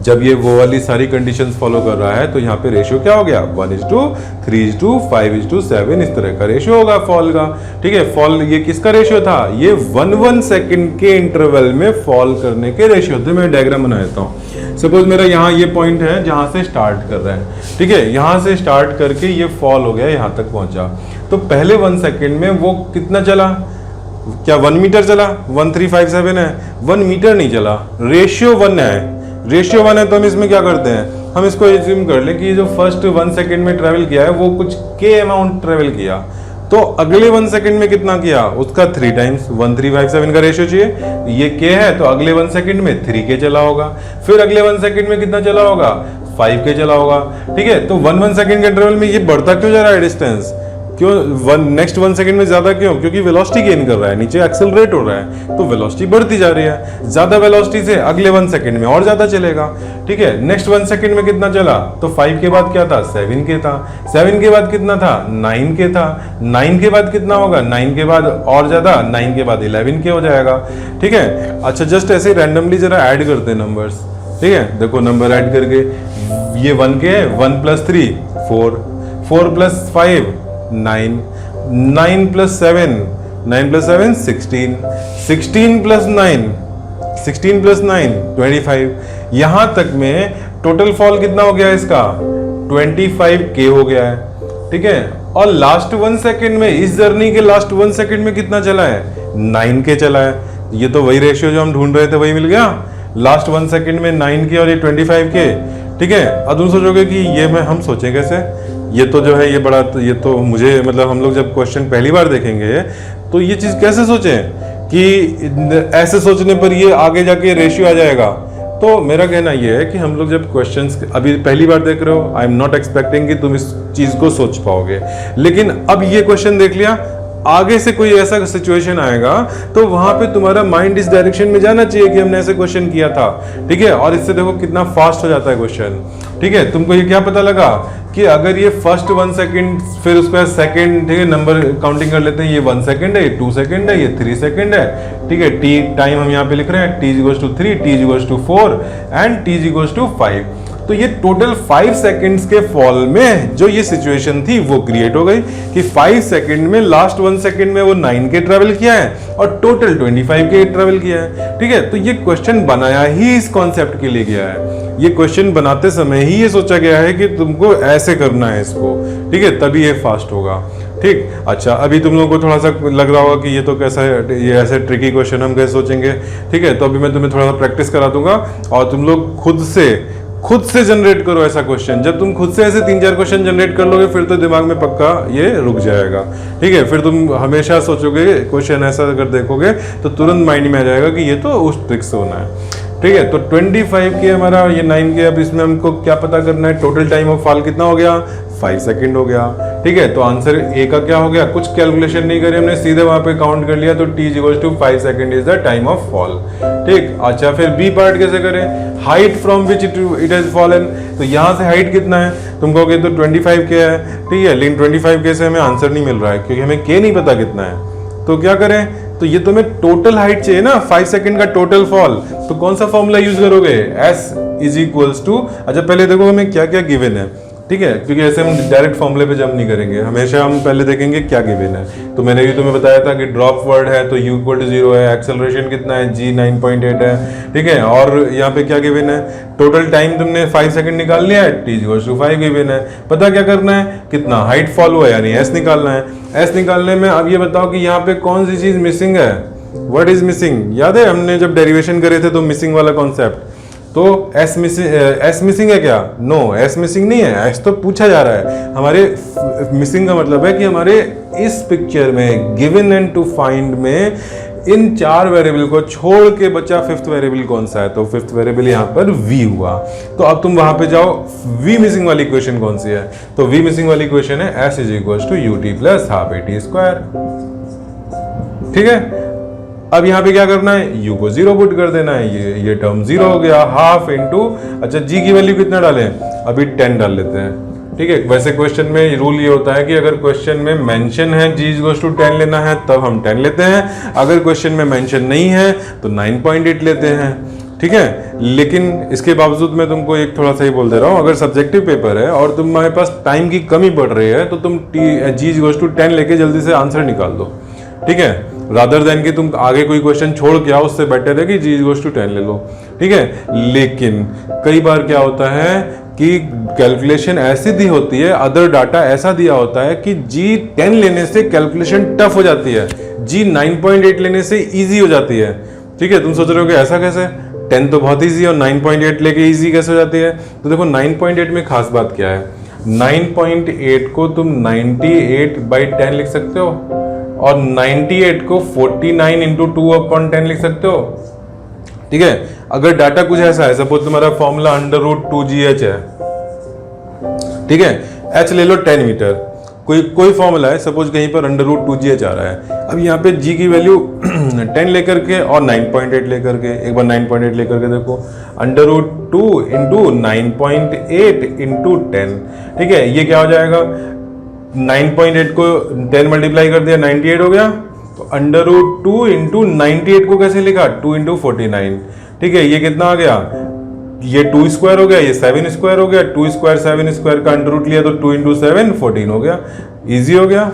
जब ये वो वाली सारी कंडीशंस फॉलो कर रहा है तो यहाँ पे रेशियो क्या हो गया, 1:3:5:7, इस तरह का रेशियो होगा फॉल का। ठीक है, फॉल ये किसका रेशियो था, ये 1 सेकंड के इंटरवल में फॉल करने के रेशियो थे। मैं डायग्राम बना देता हूँ। सपोज मेरा यहाँ ये पॉइंट है जहां से स्टार्ट कर रहा है। ठीक है, यहां से स्टार्ट करके ये फॉल हो गया, यहाँ तक पहुंचा। तो पहले 1 सेकंड में वो कितना चला, क्या 1 मीटर चला? 1357 है, 1 मीटर नहीं चला, रेशियो 1 है। रेशियो 1 है तो हम इसमें क्या करते हैं, हम इसको एज्यूम कर लें कि जो फर्स्ट 1 सेकंड में ट्रेवल किया है वो कुछ के अमाउंट ट्रेवल किया, तो अगले 1 सेकंड में कितना किया, उसका 3 टाइम्स 1357 का रेशियो चाहिए। ये के है तो अगले 1 सेकंड में 3 के चला होगा, फिर अगले 1 सेकंड में कितना चला होगा, 5 के चला होगा। ठीक है, तो 1 सेकंड के इंटरवल में ये बढ़ता क्यों जा रहा है डिस्टेंस, क्यों नेक्स्ट 1 सेकंड में ज्यादा क्यों, क्योंकि वेलोसिटी गेन कर रहा है, नीचे एक्सेलरेट हो रहा है तो वेलोसिटी बढ़ती जा रही है। ज्यादा वेलोसिटी से अगले 1 सेकंड में और ज्यादा चलेगा। ठीक है, नेक्स्ट 1 सेकंड में कितना चला, तो 5 के बाद क्या था, 7 के था, 7 के बाद कितना था, 9 के था, 9 के बाद कितना होगा, 9 के बाद और ज्यादा, 9 के बाद 11 के हो जाएगा। ठीक है, अच्छा जस्ट ऐसे रैंडमली जरा ऐड करते हैं नंबर्स। ठीक है, देखो नंबर ऐड करके, ये 1 के है, 1 + 3 4, 4 + 5 9, 9 + 7, 9 + 7 16, 16 + 9, 16 + 9 25। यहां तक में टोटल फॉल कितना हो गया इसका, 25k हो गया है। ठीक है, और लास्ट 1 सेकंड में, इस जर्नी के लास्ट 1 सेकंड में कितना चला है, 9k चला है। ये तो वही रेशियो जो हम ढूंढ रहे थे वही मिल गया, लास्ट 1 सेकंड में 9k और ये 25k। ठीक है, अब तुम सोचोगे कि ये हम सोचें कैसे, ये तो जो है ये बड़ा, ये तो मुझे मतलब हम लोग जब क्वेश्चन पहली बार देखेंगे तो ये चीज कैसे सोचें कि ऐसे सोचने पर ये आगे जाके रेशियो आ जाएगा। तो मेरा कहना ये है कि हम लोग जब क्वेश्चंस अभी पहली बार देख रहे हो, आई एम नॉट एक्सपेक्टिंग कि तुम इस चीज को सोच पाओगे, लेकिन अब ये क्वेश्चन देख लिया, आगे से कोई ऐसा सिचुएशन आएगा तो वहां पे तुम्हारा माइंड इस डायरेक्शन में जाना चाहिए कि हमने ऐसे क्वेश्चन किया था। ठीक है, और इससे देखो कितना फास्ट हो जाता है क्वेश्चन। ठीक है, तुमको ये क्या पता लगा कि अगर ये फर्स्ट 1 सेकंड, फिर उसके बाद सेकंड, ठीक है, नंबर काउंटिंग कर लेते हैं, ये 1 सेकंड है, ये 2 सेकंड है, ये 3 सेकंड है। ठीक है, टी टाइम हम यहाँ पे लिख रहे हैं, t = 3, t = 4 एंड t = 5। तो ये टोटल 5 सेकंड्स के फॉल में जो ये सिचुएशन थी वो क्रिएट हो गई कि 5 सेकंड में लास्ट 1 सेकंड में वो 9 के ट्रेवल किया है और टोटल 25 के ट्रेवल किया है। ठीक है, तो ये क्वेश्चन बनाया ही इस कॉन्सेप्ट के लिए गया है। ये क्वेश्चन बनाते समय ही ये सोचा गया है कि तुमको ऐसे करना है इसको। ठीक है, तभी ये फास्ट होगा। ठीक, अच्छा अभी तुम लोगों को थोड़ा सा लग रहा होगा कि ये तो कैसा है, ये ऐसे ट्रिकी क्वेश्चन हम कैसे सोचेंगे। ठीक है, तो अभी मैं तुम्हें थोड़ा सा प्रैक्टिस करा दूंगा और तुम लोग खुद से जनरेट करो ऐसा क्वेश्चन। जब तुम खुद से ऐसे 3-4 क्वेश्चन जनरेट कर लोगे फिर तो दिमाग में पक्का ये रुक जाएगा। ठीक है, फिर तुम हमेशा सोचोगे क्वेश्चन ऐसा अगर देखोगे तो तुरंत माइंड में आ जाएगा कि ये तो उस ट्रिक से होना है। ठीक है, तो 25 के हमारा ये 9 के, अब इसमें हमको क्या पता करना है, टोटल टाइम ऑफ फॉल कितना हो गया, 5 सेकंड हो गया। ठीक है, तो आंसर ए का क्या हो गया, कुछ कैलकुलेशन नहीं करी हमने, सीधे वहां पे काउंट कर लिया, तो t = 5 second is the time of fall. ठीक, अच्छा फिर बी पार्ट कैसे करें, height from which it has fallen. तो यहाँ से हाइट कितना है, तुम कहोगे तो 25 के है। ठीक है, लेकिन 25 के से हमें आंसर नहीं मिल रहा है क्योंकि हमें के नहीं पता कितना है। तो क्या करें, तो ये तुम्हें टोटल हाइट चाहिए ना, 5 सेकंड का टोटल फॉल, तो कौन सा फॉर्मूला यूज करोगे, s = अच्छा पहले देखो हमें क्या क्या गिवन है। ठीक है, क्योंकि ऐसे हम डायरेक्ट फॉर्मूले पे जंप नहीं करेंगे, हमेशा हम पहले देखेंगे क्या गिवन है। तो मैंने भी तुम्हें बताया था कि ड्रॉप वर्ड है तो u = 0 है, एक्सेलरेशन कितना है, g 9.8 है। ठीक है, और यहाँ पे क्या गिवन है, टोटल टाइम तुमने 5 सेकंड निकाल लिया है, t = 5 गिवन है। पता क्या करना है, कितना हाइट फॉल हुआ है, यानी s निकालना है। s निकालने में अब ये बताओ कि यहाँ पे कौन सी चीज मिसिंग है, व्हाट इज मिसिंग। याद है हमने जब डेरिवेशन करे थे तो मिसिंग वाला कॉन्सेप्ट, तो एस मिसिंग है क्या? नो, एस मिसिंग नहीं है, एस तो पूछा जा रहा है। हमारे मिसिंग का मतलब है कि हमारे इस पिक्चर में गिवन एंड टू फाइंड में इन 4 वेरिएबल को छोड़ के बचा 5th वेरिएबल कौन सा है? तो 5th वेरिएबल यहाँ पर v हुआ। तो अब तुम वहां पे जाओ, v मिसिंग वाली इक्वेशन कौन सी है? तो v मिसिंग वाली इक्वेशन है s = ut + ½ at²। ठीक है, अब यहाँ पे क्या करना है? u को 0 पुट कर देना है, ये टर्म 0 हो गया। हाफ इंटू, अच्छा g की वैल्यू कितना डालें? अभी 10 डाल लेते हैं। ठीक है, वैसे क्वेश्चन में रूल ये होता है कि अगर क्वेश्चन में मेंशन है g = 10 लेना है तब हम 10 लेते हैं, अगर क्वेश्चन में मेंशन नहीं है तो 9.8 लेते हैं। ठीक है, लेकिन इसके बावजूद मैं तुमको एक थोड़ा सा ही बोल दे रहा हूँ, अगर सब्जेक्टिव पेपर है और तुम्हारे पास टाइम की कमी पड़ रही है तो तुम g = 10 लेके जल्दी से आंसर निकाल दो। ठीक है, रादर देन कि तुम आगे कोई क्वेश्चन छोड़ के आओ, उससे बेटर है कि g = 10 ले लो। ठीक है, लेकिन कई बार क्या होता है कि कैलकुलेशन ऐसी दी होती है, अदर डाटा ऐसा दिया होता है कि g 10 लेने से कैलकुलेशन टफ हो जाती है, g 9.8 लेने से इजी हो जाती है। ठीक है, तुम सोच रहे हो कि ऐसा कैसे? 10 तो बहुत इजी है और 9.8 लेके इजी कैसे हो जाती है? तो देखो 9.8 में खास बात क्या है, 9.8 को तुम 98/10 लिख सकते हो और 98 को 49 × 2/10 लिख सकते हो। ठीक है, अगर डाटा कुछ ऐसा है, सपोज तुम्हारा फॉर्मूला √2gh है। ठीक है, h ले लो 10 मीटर, कोई फॉर्मूला है, सपोज कहीं पर √2gh आ रहा है। अब यहाँ पे g की वैल्यू 10 लेकर के और 9.8 लेकर के, एक बार 9.8 लेकर के देखो, √2 × 9.8 × 10। ठीक है, ये क्या हो जाएगा? 9.8 को 10 मल्टीप्लाई कर दिया, 98 हो गया। तो √2 × 98 को कैसे लिखा? 2 × 49। ठीक है, ये कितना आ गया? ये 2² हो गया, ये 7² हो गया। 2² 7² का अंडर रूट लिया तो 2 × 7 14 हो गया, इजी हो गया।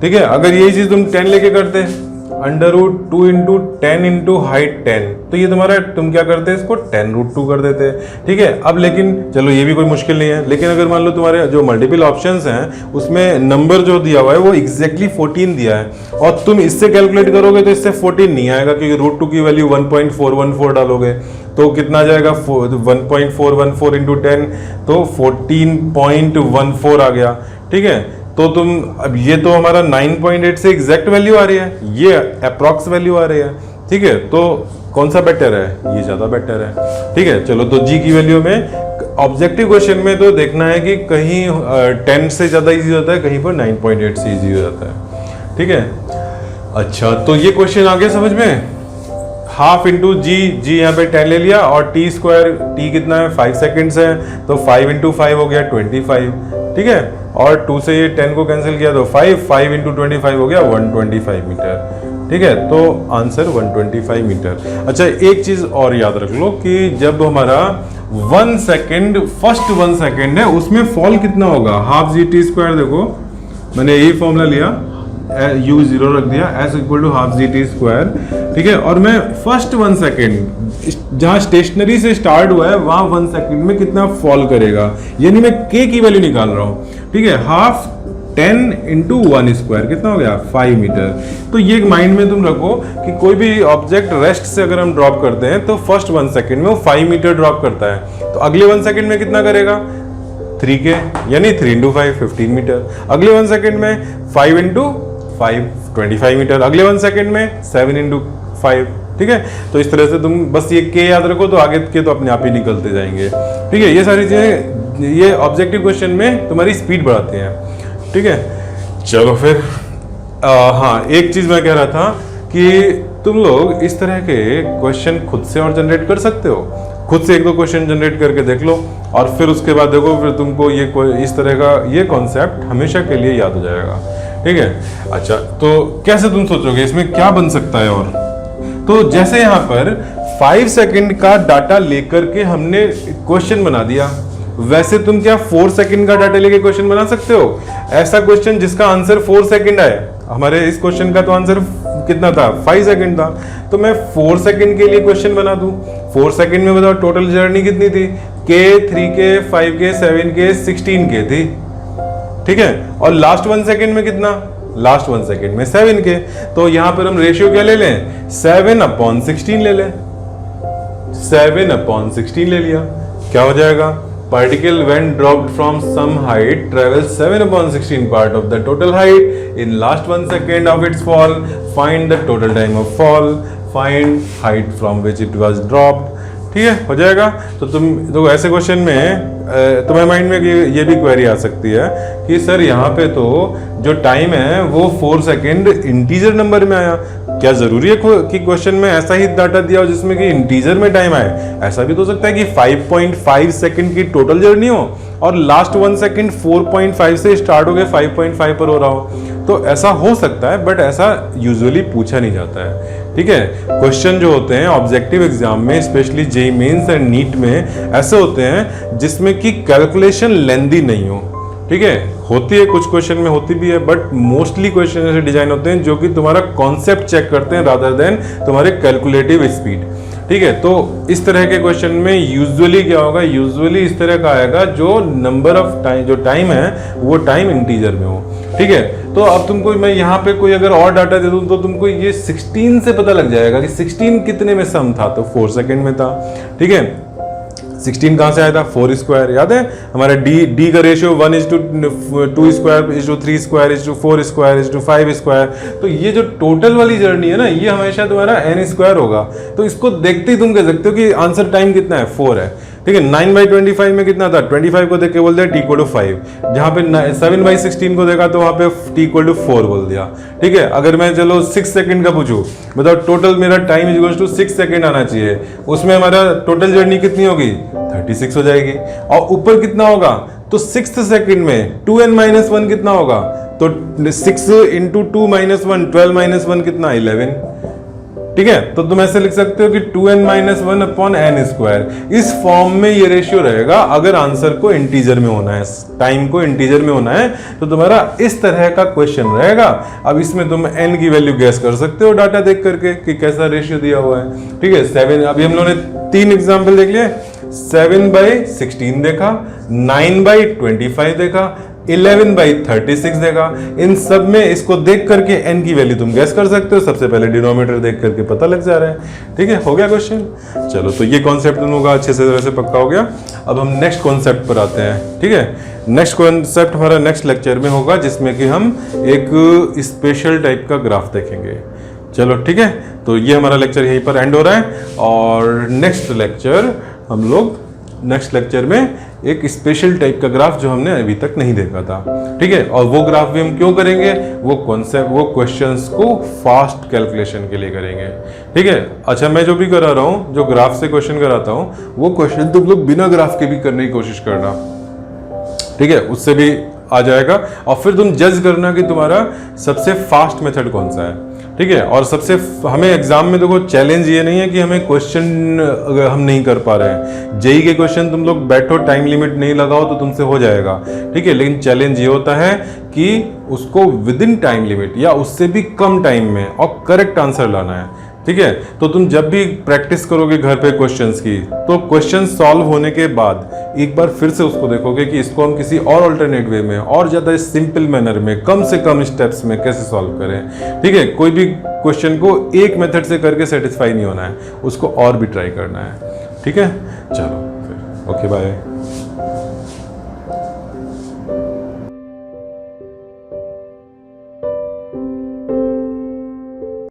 ठीक है, अगर यही चीज तुम 10 लेके करते, √2 × 10 × हाइट 10, तो ये तुम्हारा, तुम क्या करते इसको 10√2 कर देते। ठीक है, अब लेकिन चलो ये भी कोई मुश्किल नहीं है, लेकिन अगर मान लो तुम्हारे जो मल्टीपल ऑप्शंस हैं उसमें नंबर जो दिया हुआ है वो एग्जैक्टली 14 दिया है और तुम इससे कैलकुलेट करोगे तो इससे 14 नहीं आएगा, क्योंकि √2 की वैल्यू 1.414 डालोगे तो कितना आ जाएगा? 1.414 × 10, तो 14.14 आ गया। ठीक है, तो तुम, अब ये तो हमारा 9.8 से एग्जैक्ट वैल्यू आ रही है, ये अप्रॉक्स वैल्यू आ रही है। ठीक है, तो कौन सा बेटर है? ये ज्यादा बेटर है। ठीक है, चलो, तो g की वैल्यू में ऑब्जेक्टिव क्वेश्चन में तो देखना है कि कहीं 10 से ज्यादा इजी होता है, कहीं पर 9.8 से इजी हो जाता है। ठीक है, अच्छा, तो ये क्वेश्चन आगे समझ में, हाफ इंटू g यहाँ पे 10 ले लिया और t² कितना है? 5 सेकेंड्स है, तो 5 × 5 हो गया 25। ठीक है, और 2 से ये 10 को कैंसिल किया तो 5 × 25 हो गया 125 मीटर। ठीक है, तो आंसर 125 मीटर। अच्छा, एक चीज और याद रख लो कि जब हमारा 1 सेकेंड, फर्स्ट 1 सेकेंड है, उसमें फॉल कितना होगा? ½ gt²। देखो मैंने यही फॉर्मूला लिया, u 0 रख दिया, s = ½ gt²। ठीक है, और मैं फर्स्ट 1 सेकेंड जहां स्टेशनरी से स्टार्ट हुआ है वहां 1 सेकेंड में कितना फॉल करेगा, यानी मैं k की वैल्यू निकाल रहा हूं। ठीक है, हाफ 10 × 1² कितना हो गया? 5 मीटर। तो ये माइंड में तुम रखो कि कोई भी ऑब्जेक्ट रेस्ट से अगर हम ड्रॉप करते हैं तो फर्स्ट 1 सेकेंड में वो 5 मीटर ड्रॉप करता है, तो अगले 1 सेकेंड में कितना करेगा? 3k, यानी 3 × 5 15 मीटर। अगले 1 सेकेंड में 5 × 5 25 मीटर। अगले 1 सेकेंड में 7 × 5। ठीक है, तो इस तरह से तुम बस ये k याद रखो तो आगे के तो अपने आप ही निकलते जाएंगे। ठीक है, ये सारी चीजें ये ऑब्जेक्टिव क्वेश्चन में तुम्हारी स्पीड बढ़ाती हैं। ठीक है, चलो फिर हाँ, एक चीज मैं कह रहा था कि तुम लोग इस तरह के क्वेश्चन खुद से और जनरेट कर सकते हो। खुद से 1-2 क्वेश्चन जनरेट करके देख लो और फिर उसके बाद देखो, फिर तुमको ये इस तरह का ये कॉन्सेप्ट हमेशा के लिए याद हो जाएगा। ठीक है, अच्छा, तो कैसे तुम सोचोगे इसमें क्या बन सकता है? और तो जैसे यहाँ पर 5 सेकंड का डाटा लेकर के हमने क्वेश्चन बना दिया, वैसे तुम क्या 4 सेकंड का डाटा लेके क्वेश्चन बना सकते हो? ऐसा क्वेश्चन जिसका आंसर 4 सेकंड आए, हमारे इस क्वेश्चन का तो आंसर कितना था? 5 सेकंड था, तो मैं 4 सेकंड के लिए क्वेश्चन बना दूं। 4 सेकंड में बताओ टोटल जर्नी कितनी थी? k, 3k, 5k, 7k, 16k थी। ठीक है, और लास्ट 1 सेकंड में कितना? लास्ट 1 सेकंड में 7k। तो यहां पर हम रेशियो क्या ले लें? 7/16 ले लें। 7/16 ले लिया, क्या हो जाएगा? Particle when dropped from some height travels 7/16 part of the total height in last 1 second of its fall. Find the total time of fall. Find height from which it was dropped. ठीक है, हो जाएगा। तो तुम तो ऐसे question में तुम्हारे माइंड में ये भी क्वेरी आ सकती है कि सर यहाँ पे तो जो टाइम है वो 4 सेकेंड इंटीजर नंबर में आया, क्या जरूरी है कि क्वेश्चन में ऐसा ही डाटा दिया हो जिसमें कि इंटीजर में टाइम आए? ऐसा भी तो हो सकता है कि 5.5 सेकंड की टोटल जर्नी हो और लास्ट 1 सेकंड 4.5 से स्टार्ट हो गए 5.5 पर हो रहा हो, तो ऐसा हो सकता है, बट ऐसा यूजुअली पूछा नहीं जाता है। ठीक है, क्वेश्चन जो होते हैं ऑब्जेक्टिव एग्जाम में, specially JEE mains and NEET में, ऐसे होते हैं जिसमें कि कैलकुलेशन लेंदी नहीं हो। ठीक है, होती है कुछ क्वेश्चन में, होती भी है, बट मोस्टली क्वेश्चन ऐसे डिजाइन होते हैं जो कि तुम्हारा कॉन्सेप्ट चेक करते हैं रादर देन तुम्हारे कैलकुलेटिव स्पीड। ठीक है, तो इस तरह के क्वेश्चन में यूजुअली क्या होगा? यूजुअली इस तरह का आएगा जो नंबर ऑफ टाइम, जो टाइम है वो टाइम इंटीजर में हो। ठीक है, तो अब तुमको मैं यहाँ पे कोई अगर और डाटा दे दूं तो तुमको ये 16 से पता लग जाएगा कि 16 कितने में सम था, तो 4 सेकंड में था। ठीक है, 16 कहाँ से आया था? 4 स्क्वायर। याद है हमारा डी का ratio 1:2 square 3 square 4 square 5 square. तो ये जो टोटल वाली जर्नी है ना, ये हमेशा तुम्हारा n स्क्वायर होगा। तो इसको देखते ही तुम कह सकते हो कि आंसर टाइम कितना है? 4 है। ठीक है, 9/25 में कितना था? 25 को देख के बोल दिया t=5। जहां पे 7/16 को देखा तो वहां पे t=4 बोल दिया। ठीक है, अगर मैं चलो 6 सेकंड का पूछूं, बताओ टोटल मेरा टाइम = 6 सेकंड आना चाहिए, उसमें हमारा टोटल जर्नी कितनी होगी? 36 हो जाएगी। और ऊपर कितना होगा? तो 6th सेकंड में 2n-1 कितना होगा? तो 6 × 2 - 1 12 - 1 कितना? 11। ठीक है, तो तुम ऐसे लिख सकते हो कि 2n-1/n²। इस फॉर्म में ये रेशियो रहेगा अगर आंसर को इंटीजर में होना है, टाइम को इंटीजर में होना है, तो तुम्हारा इस तरह का क्वेश्चन रहेगा। अब इसमें तुम n की वैल्यू गैस कर सकते हो डाटा देख करके कि कैसा रेशियो दिया हुआ है। ठीक है, 7, अभी हम लोगों ने 3 एग्जाम्पल देख लिए। 7/16 देखा, 9/25 देखा, 11/36 देखा। इन सब में इसको देख करके n की वैल्यू तुम गैस कर सकते हो। सबसे पहले डिनोमिनेटर देख करके पता लग जा रहा है। ठीक है, हो गया क्वेश्चन। चलो, तो ये कॉन्सेप्ट तुम लोगों का अच्छे से तरह से पक्का हो गया। अब हम नेक्स्ट कॉन्सेप्ट पर आते हैं। ठीक है, नेक्स्ट कॉन्सेप्ट हमारा नेक्स्ट लेक्चर में होगा, जिसमें कि हम एक स्पेशल टाइप का ग्राफ देखेंगे। चलो ठीक है, तो ये हमारा लेक्चर यहीं पर एंड हो रहा है और नेक्स्ट लेक्चर में एक स्पेशल टाइप का ग्राफ जो हमने अभी तक नहीं देखा था। ठीक है, और वो ग्राफ भी हम क्यों करेंगे? वो क्वेश्चंस को फास्ट कैलकुलेशन के लिए करेंगे। ठीक है, अच्छा, मैं जो भी करा रहा हूँ, जो ग्राफ से क्वेश्चन कराता हूँ, वो क्वेश्चन तुम लोग बिना ग्राफ के भी करने की कोशिश करना। ठीक है, उससे भी आ जाएगा और फिर तुम जज करना कि तुम्हारा सबसे फास्ट मेथड कौन सा है। ठीक है, और सबसे हमें एग्जाम में देखो चैलेंज ये नहीं है कि हमें क्वेश्चन अगर हम नहीं कर पा रहे हैं, जेईई के क्वेश्चन तुम लोग बैठो, टाइम लिमिट नहीं लगाओ तो तुमसे हो जाएगा। ठीक है, लेकिन चैलेंज ये होता है कि उसको विद इन टाइम लिमिट या उससे भी कम टाइम में और करेक्ट आंसर लाना है। ठीक है, तो तुम जब भी प्रैक्टिस करोगे घर पे क्वेश्चंस की, तो क्वेश्चन सॉल्व होने के बाद एक बार फिर से उसको देखोगे कि इसको हम किसी और अल्टरनेट वे में और ज़्यादा सिंपल मैनर में कम से कम स्टेप्स में कैसे सॉल्व करें। ठीक है, कोई भी क्वेश्चन को एक मेथड से करके सेटिस्फाई नहीं होना है, उसको और भी ट्राई करना है। ठीक है, चलो फिर ओके, बाय।